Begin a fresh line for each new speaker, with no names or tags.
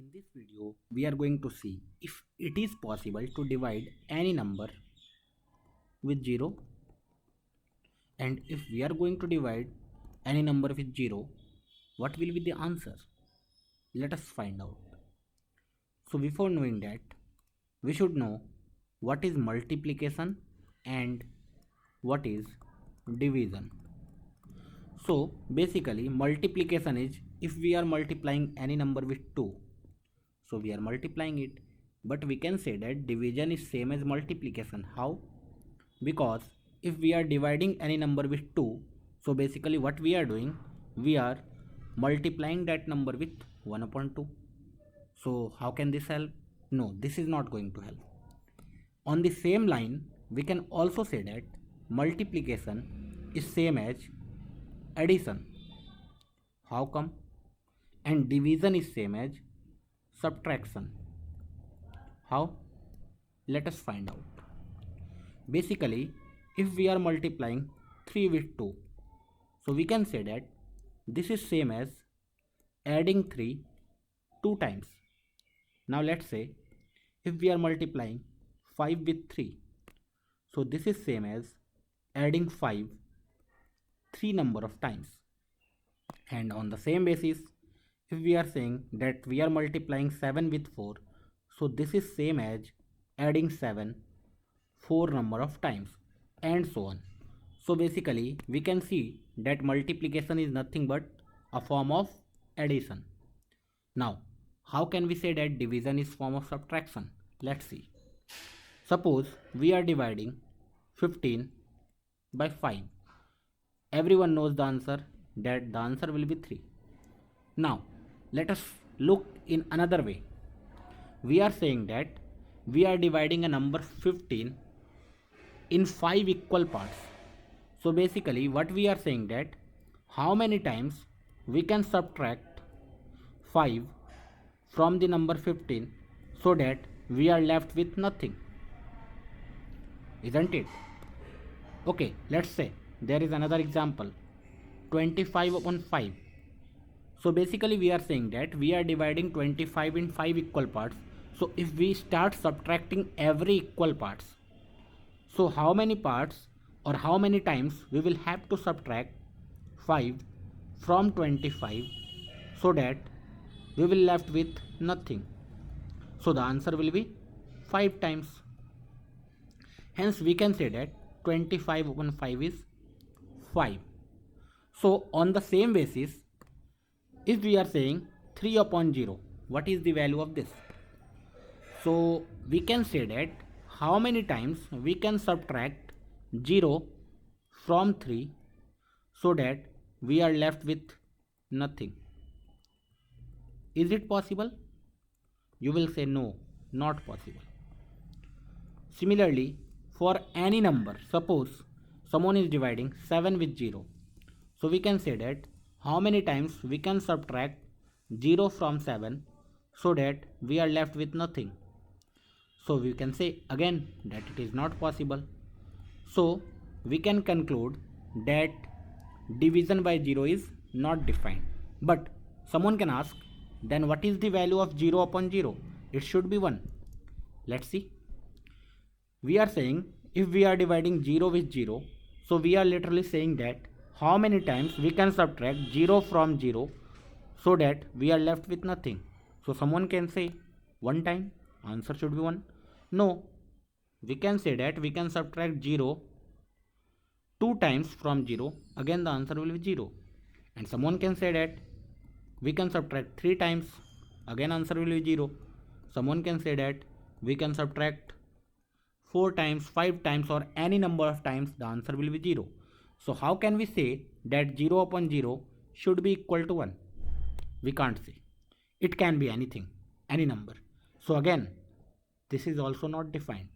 In this video, we are going to see if it is possible to divide any number with 0, and if we are going to divide any number with 0, what will be the answer? Let us find out. So before knowing that, we should know what is multiplication and what is division. So basically multiplication is if we are multiplying any number with 2, so we are multiplying it, but we can say that division is same as multiplication. How? Because if we are dividing any number with 2, so basically what we are doing, we are multiplying that number with 1 upon 2. So how can this help? No, this is not going to help. On the same line, we can also say that multiplication is same as addition. How come? And division is same as subtraction. How? Let us find out. Basically, if we are multiplying 3 with 2, so we can say that this is same as adding 3 2 times. Now let's say if we are multiplying 5 with 3, so this is same as adding 5 3 number of times. And on the same basis, if we are saying that we are multiplying 7 with 4, so this is same as adding 7 4 number of times, and so on. So basically we can see that multiplication is nothing but a form of addition. Now how can we say that division is form of subtraction? Let's see. Suppose we are dividing 15 by 5. Everyone knows the answer, that the answer will be 3. Now let us look in another way. We are saying that we are dividing a number 15 in 5 equal parts. So basically what we are saying that how many times we can subtract 5 from the number 15 so that we are left with nothing, isn't it? Okay, let's say there is another example, 25 upon 5. So basically we are saying that we are dividing 25 in 5 equal parts. So if we start subtracting every equal parts, so how many parts or how many times we will have to subtract 5 from 25 so that we will left with nothing? So the answer will be 5 times. Hence we can say that 25 upon 5 is 5. So on the same basis, if we are saying 3 upon 0, what is the value of this? So we can say that how many times we can subtract 0 from 3 so that we are left with nothing. Is it possible? You will say no, not possible. Similarly, for any number, suppose someone is dividing 7 with 0. So we can say that how many times we can subtract 0 from 7 so that we are left with nothing. So we can say again that it is not possible. So we can conclude that division by 0 is not defined. But someone can ask, then what is the value of 0 upon 0? It should be 1. Let's see. We are saying if we are dividing 0 with 0, so we are literally saying that how many times we can subtract 0 from 0 so that we are left with nothing. So someone can say 1 time, answer should be 1. No, we can say that we can subtract 0 2 times from 0, again the answer will be 0. And someone can say that we can subtract 3 times, again answer will be 0. Someone can say that we can subtract 4 times, 5 times, or any number of times, the answer will be 0. So how can we say that 0 upon 0 should be equal to 1? We can't say. It can be anything, any number. So again, this is also not defined.